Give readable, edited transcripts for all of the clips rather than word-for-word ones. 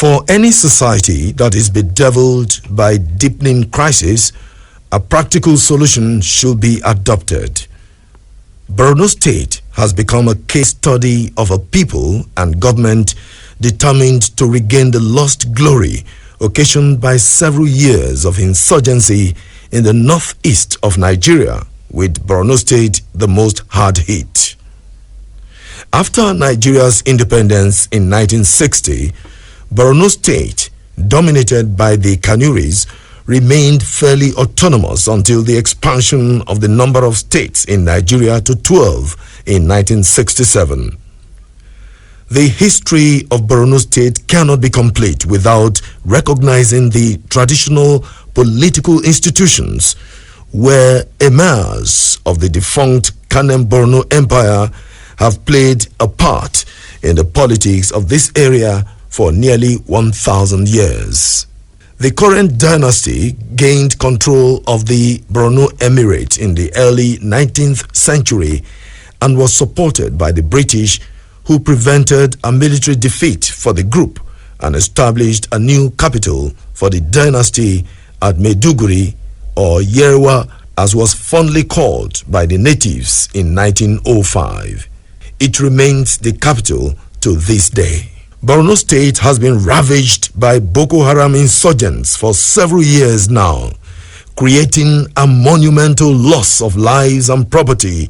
For any society that is bedeviled by deepening crisis, a practical solution should be adopted. Borno State has become a case study of a people and government determined to regain the lost glory occasioned by several years of insurgency in the northeast of Nigeria, with Borno State the most hard hit. After Nigeria's independence in 1960, Borno State, dominated by the Kanuris, remained fairly autonomous until the expansion of the number of states in Nigeria to 12 in 1967. The history of Borno State cannot be complete without recognizing the traditional political institutions where emirs of the defunct Kanem Borno Empire have played a part in the politics of this area for nearly 1,000 years. The current dynasty gained control of the Borno Emirate in the early 19th century and was supported by the British, who prevented a military defeat for the group and established a new capital for the dynasty at Maiduguri, or Yerewa as was fondly called by the natives in 1905. It remains the capital to this day. Borno State has been ravaged by Boko Haram insurgents for several years now, creating a monumental loss of lives and property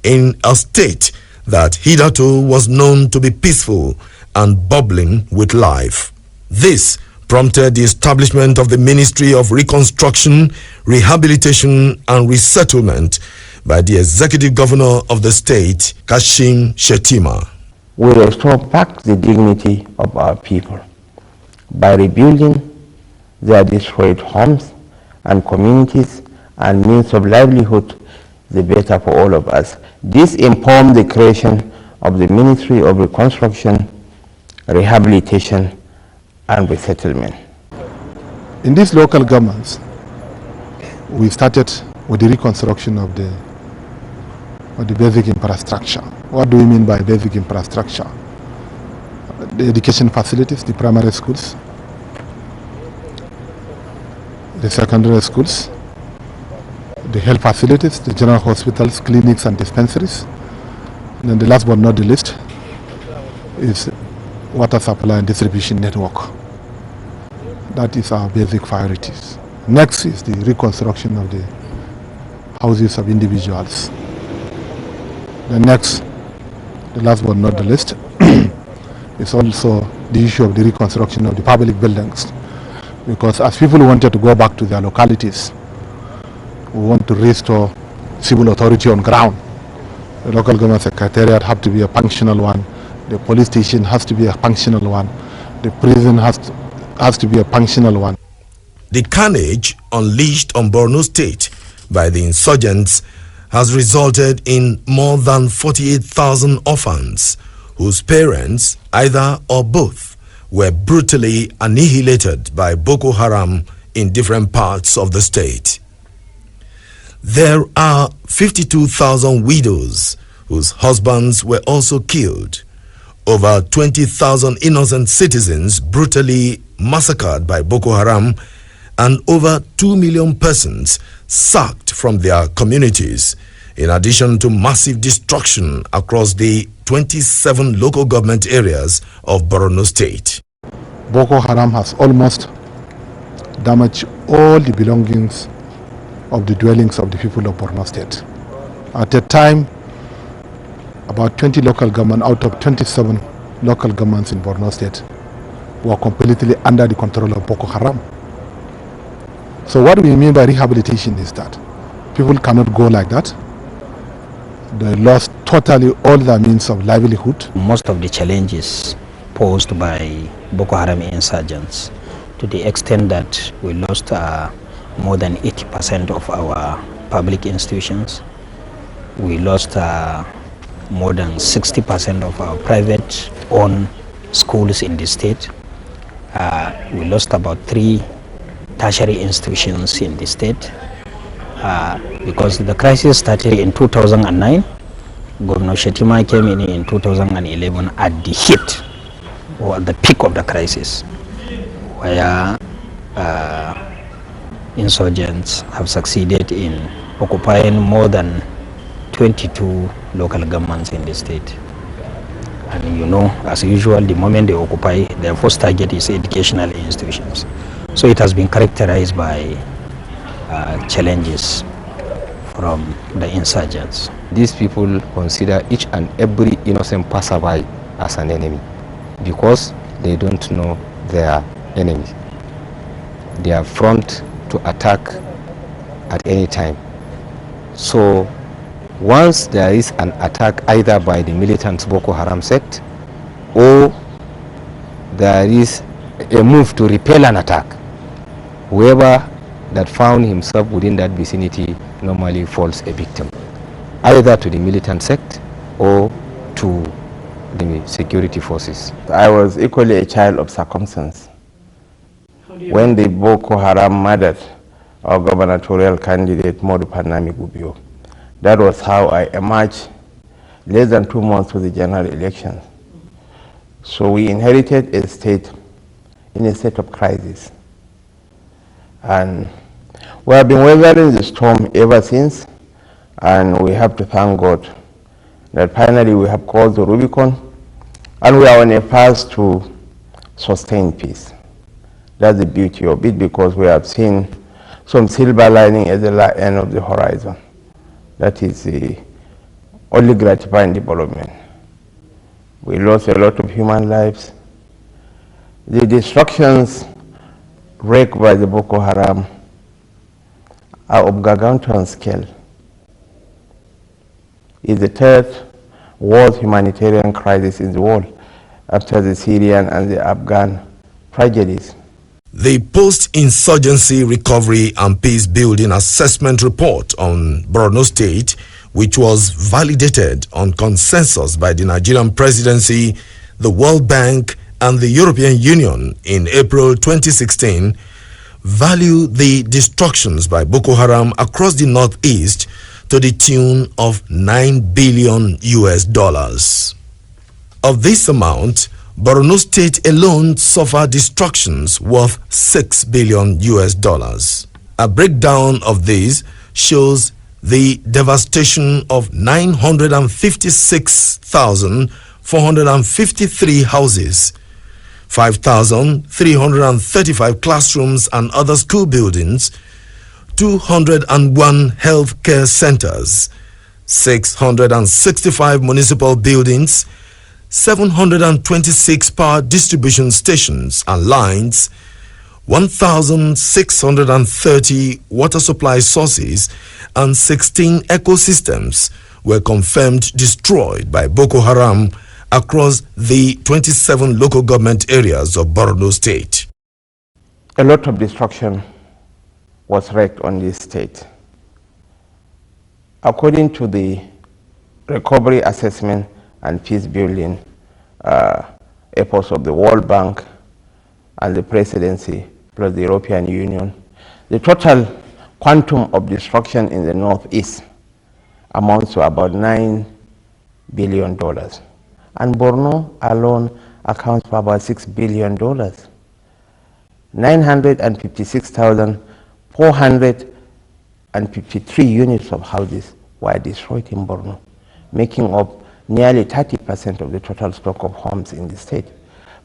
in a state that hitherto was known to be peaceful and bubbling with life. This prompted the establishment of the Ministry of Reconstruction, Rehabilitation and Resettlement by the Executive Governor of the state, Kashim Shettima. We restore back the dignity of our people by rebuilding their destroyed homes and communities and means of livelihood, the better for all of us. This informed the creation of the Ministry of Reconstruction, Rehabilitation and Resettlement. In these local governments, we started with the reconstruction of the basic infrastructure. What do we mean by basic infrastructure? The education facilities, the primary schools, the secondary schools, the health facilities, the general hospitals, clinics and dispensaries. And then the last but not the least is water supply and distribution network. That is our basic priorities. Next is the reconstruction of the houses of individuals. The next, the last but not the least, is also the issue of the reconstruction of the public buildings. Because as people wanted to go back to their localities, we want to restore civil authority on ground. The local government secretariat have to be a functional one. The police station has to be a functional one. The prison has to be a functional one. The carnage unleashed on Borno State by the insurgents has resulted in more than 48,000 orphans whose parents, either or both, were brutally annihilated by Boko Haram in different parts of the state. There are 52,000 widows whose husbands were also killed, over 20,000 innocent citizens brutally massacred by Boko Haram, and over 2 million persons sacked from their communities, in addition to massive destruction across the 27 local government areas of Borno State. Boko Haram has almost damaged all the belongings of the dwellings of the people of Borno State. At the time, about 20 local governments out of 27 local governments in Borno State were completely under the control of Boko Haram. So what we mean by rehabilitation is that people cannot go like that. They lost totally all their means of livelihood. Most of the challenges posed by Boko Haram insurgents, to the extent that we lost more than 80% of our public institutions. We lost more than 60% of our private-owned schools in the state. We lost about 3 tertiary institutions in the state because the crisis started in 2009. Governor Shettima came in 2011 at the heat or at the peak of the crisis. where insurgents have succeeded in occupying more than 22 local governments in the state. And you know, as usual, the moment they occupy, their first target is educational institutions. So it has been characterized by challenges from the insurgents. These people consider each and every innocent passerby as an enemy because they don't know their enemy. They are front to attack at any time. So once there is an attack either by the militant Boko Haram sect or there is a move to repel an attack, whoever that found himself within that vicinity normally falls a victim, either to the militant sect or to the security forces. I was equally a child of circumstance. When the Boko Haram murdered our gubernatorial candidate, Modu Panami Gubio, that was how I emerged less than 2 months to the general elections. So we inherited a state in a state of crisis. And we have been weathering the storm ever since, and we have to thank God that finally we have crossed the Rubicon, and we are on a path to sustain peace. That's the beauty of it, because we have seen some silver lining at the end of the horizon. That is the only gratifying development. We lost a lot of human lives. The destructions wreaked by the Boko Haram are of gargantuan scale. It's the third worst humanitarian crisis in the world after the Syrian and the Afghan tragedies. The Post-Insurgency Recovery and Peace Building Assessment Report on Borno State, which was validated on consensus by the Nigerian Presidency, the World Bank, and the European Union in April 2016, value the destructions by Boko Haram across the Northeast to the tune of $9 billion. Of this amount, Borno State alone suffered destructions worth $6 billion. A breakdown of this shows the devastation of 956,453 houses, 5,335 classrooms and other school buildings, 201 healthcare centers, 665 municipal buildings, 726 power distribution stations and lines, 1,630 water supply sources, and 16 ecosystems were confirmed destroyed by Boko Haram across the 27 local government areas of Borno State. A lot of destruction was wreaked on this state. According to the Recovery Assessment and Peace Building efforts of the World Bank and the Presidency plus the European Union, the total quantum of destruction in the Northeast amounts to about $9 billion. And Borno alone accounts for about $6 billion. 956,453 units of houses were destroyed in Borno, making up nearly 30% of the total stock of homes in the state.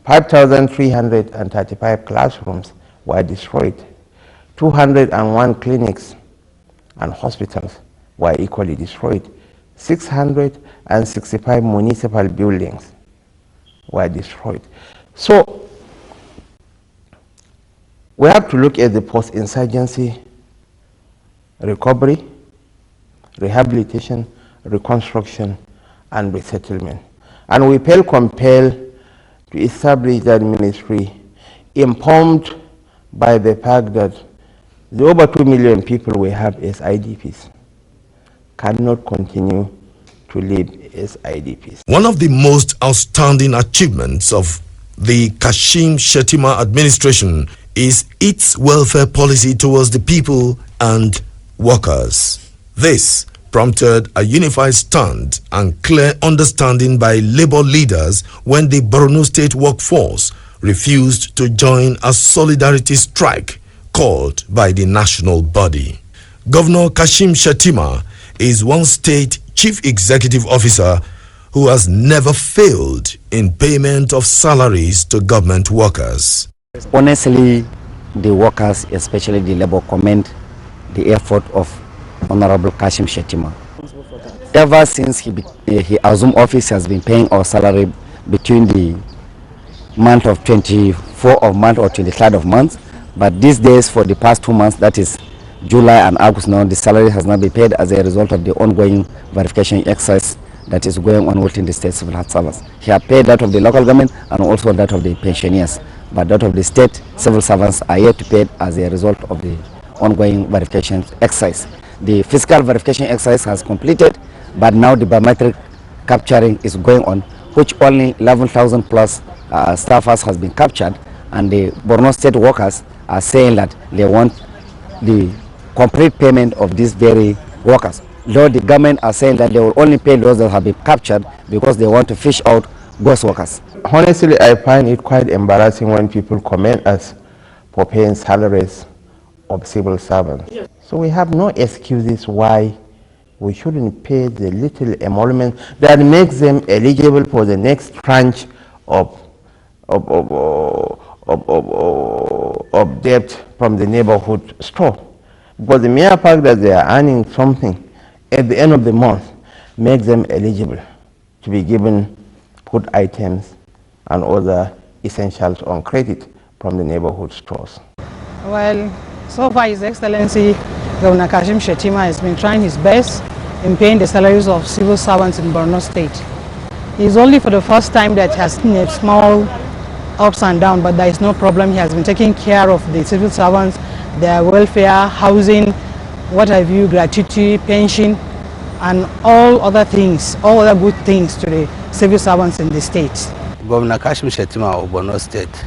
5,335 classrooms were destroyed. 201 clinics and hospitals were equally destroyed. 665 municipal buildings were destroyed. So we have to look at the post-insurgency recovery, rehabilitation, reconstruction, and resettlement. And we felt compelled to establish that ministry, informed by the fact that the over 2 million people we have as IDPs cannot continue to live as IDPs. One of the most outstanding achievements of the Kashim Shettima administration is its welfare policy towards the people and workers. This prompted a unified stand and clear understanding by labor leaders when the Borno State workforce refused to join a solidarity strike called by the national body. Governor Kashim Shettima is one state chief executive officer who has never failed in payment of salaries to government workers. Honestly, the workers, especially the labor, commend the effort of Honorable Kashim Shettima. Ever since he assumed office, he has been paying our salary between the month of 24th of month or 23rd of month. But these days, for the past 2 months, that is July and August now, the salary has not been paid as a result of the ongoing verification exercise that is going on within the state civil servants. He had paid that of the local government and also that of the pensioners, but that of the state civil servants are yet to pay as a result of the ongoing verification exercise. The fiscal verification exercise has completed, but now the biometric capturing is going on, which only 11,000 plus staffers has been captured, and the Borno state workers are saying that they want the complete payment of these very workers. Though the government are saying that they will only pay those that have been captured because they want to fish out ghost workers. Honestly, I find it quite embarrassing when people commend us for paying salaries of civil servants. Yes. So we have no excuses why we shouldn't pay the little emolument that makes them eligible for the next tranche of debt from the neighborhood store. Because the mere fact that they are earning something at the end of the month makes them eligible to be given food items and other essentials on credit from the neighborhood stores. Well, so far His Excellency Governor Kashim Shettima has been trying his best in paying the salaries of civil servants in Borno State. It's only for the first time that he has seen a small ups and downs, but there is no problem. He has been taking care of the civil servants, their welfare, housing, what have you, gratuity, pension, and all other things, all other good things to the civil servants in the state. Governor Kashim Shettima of Borno State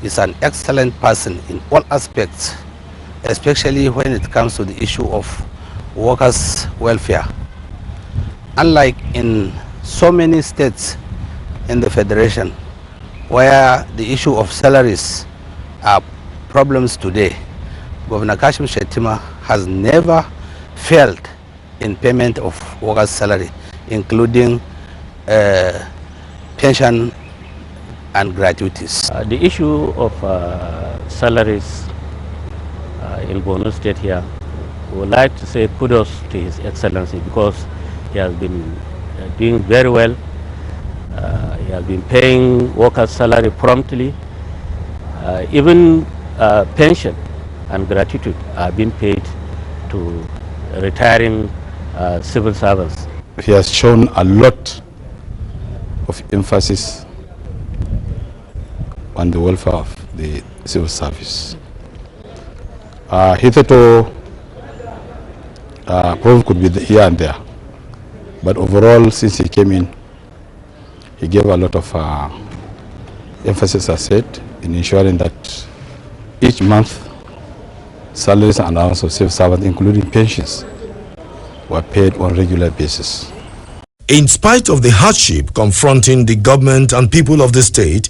is an excellent person in all aspects, especially when it comes to the issue of workers' welfare. Unlike in so many states in the Federation, where the issue of salaries are problems today, Governor Kashim Shettima has never failed in payment of workers' salary, including pension and gratuities. The issue of salaries in Borno State here, we would like to say kudos to His Excellency, because he has been doing very well. He has been paying workers' salary promptly. Even pension and gratuity are being paid to retiring civil servants. He has shown a lot of emphasis on the welfare of the civil service. Hitherto, problems could be here and there, but overall, since he came in, he gave a lot of emphasis, as said, in ensuring that each month salaries and allowances of civil servants, including pensions, were paid on a regular basis. In spite of the hardship confronting the government and people of the state,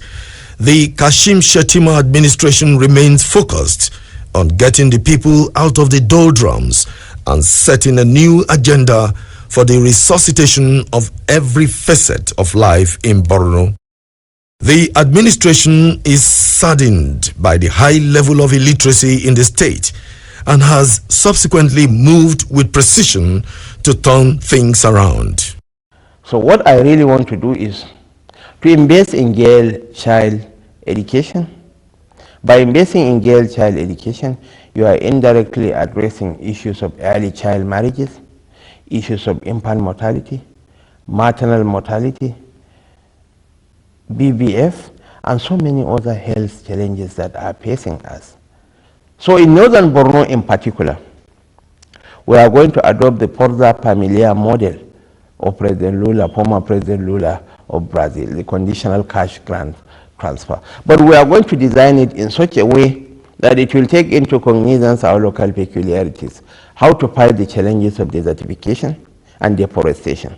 the Kashim Shettima administration remains focused on getting the people out of the doldrums and setting a new agenda for the resuscitation of every facet of life in Borno. The administration is saddened by the high level of illiteracy in the state and has subsequently moved with precision to turn things around. So what I really want to do is to invest in girl child education. By investing in girl child education, you are indirectly addressing issues of early child marriages, issues of infant mortality, maternal mortality, BBF, and so many other health challenges that are facing us. So in northern Borno in particular, we are going to adopt the Porta Familia model of President Lula, former President Lula of Brazil, the conditional cash grant transfer. But we are going to design it in such a way that it will take into cognizance our local peculiarities, how to fight the challenges of desertification and deforestation.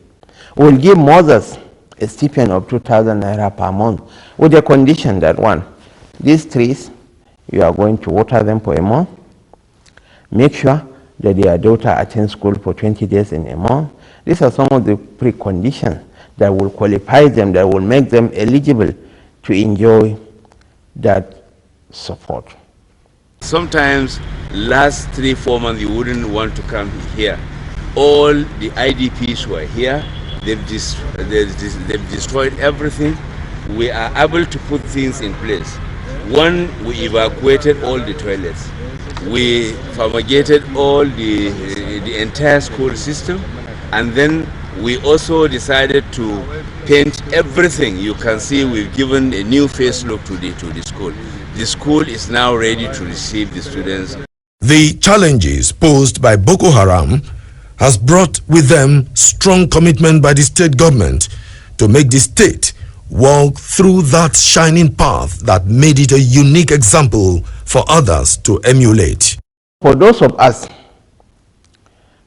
We will give mothers a stipend of 2,000 naira per month with the condition that one, these trees, you are going to water them for a month, make sure that their daughter attends school for 20 days in a month. These are some of the preconditions that will qualify them, that will make them eligible to enjoy that support. Sometimes last 3-4 months you wouldn't want to come here. All the IDPs were here. They've destroyed everything. We are able to put things in place. One, we evacuated all the toilets. We fumigated all the entire school system, and then we also decided to paint everything. You can see we've given a new face look to the school. The school is now ready to receive the students. The challenges posed by Boko Haram has brought with them strong commitment by the state government to make the state walk through that shining path that made it a unique example for others to emulate. For those of us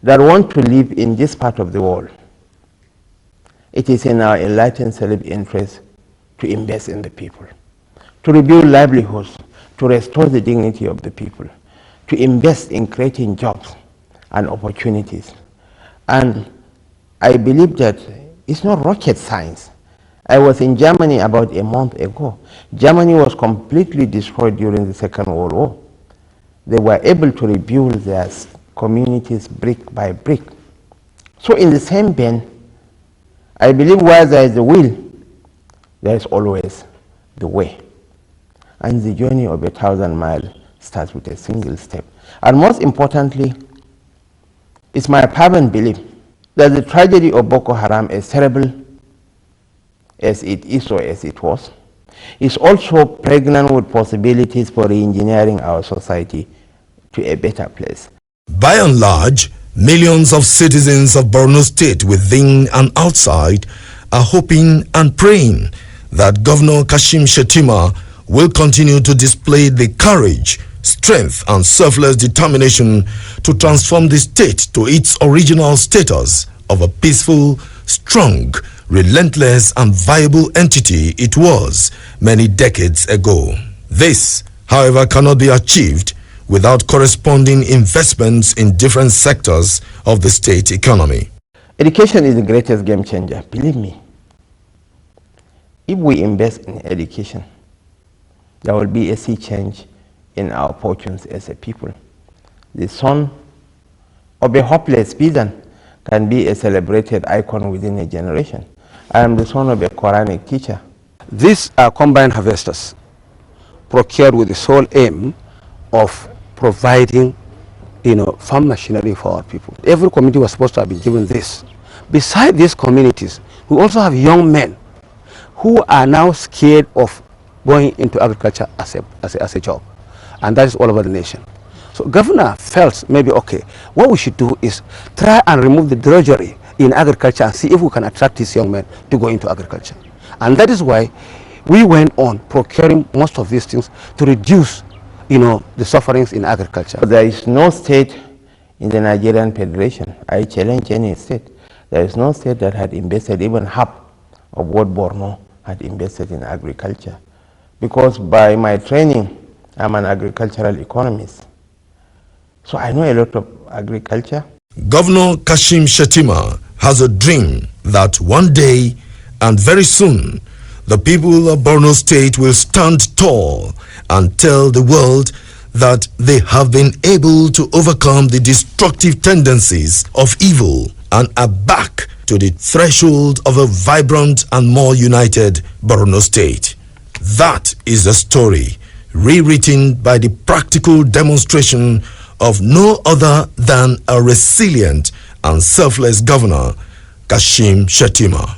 that want to live in this part of the world, it is in our enlightened self-interest to invest in the people, to rebuild livelihoods, to restore the dignity of the people, to invest in creating jobs and opportunities. And I believe that it's not rocket science. I was in Germany about a month ago. Germany was completely destroyed during the Second World War. They were able to rebuild their communities brick by brick. So in the same vein, I believe where there is the will, there is always the way. And the journey of 1,000 miles starts with a single step. And most importantly, it's my fervent belief that the tragedy of Boko Haram, as terrible as it is or as it was, is also pregnant with possibilities for re-engineering our society to a better place. By and large, millions of citizens of Borno State within and outside are hoping and praying that Governor Kashim Shettima will continue to display the courage, strength and selfless determination to transform the state to its original status of a peaceful, strong, relentless and viable entity it was many decades ago. This, however, cannot be achieved without corresponding investments in different sectors of the state economy. Education is the greatest game changer, believe me. If we invest in education, there will be a sea change in our fortunes as a people. The son of a hopeless peasant can be a celebrated icon within a generation. I am the son of a Quranic teacher. These are combined harvesters procured with the sole aim of providing, farm machinery for our people. Every community was supposed to have been given this. Beside these communities, we also have young men who are now scared of going into agriculture as a job. And that is all over the nation. So governor felt maybe, okay, what we should do is try and remove the drudgery in agriculture and see if we can attract these young men to go into agriculture. And that is why we went on procuring most of these things to reduce, the sufferings in agriculture. There is no state in the Nigerian Federation, I challenge any state, there is no state that had invested even half of what Borno had invested in agriculture. Because by my training, I'm an agricultural economist. So I know a lot of agriculture. Governor Kashim Shettima has a dream that one day and very soon the people of Borno State will stand tall and tell the world that they have been able to overcome the destructive tendencies of evil and are back to the threshold of a vibrant and more united Borno State. That is the story rewritten by the practical demonstration of no other than a resilient and selfless governor, Kashim Shettima.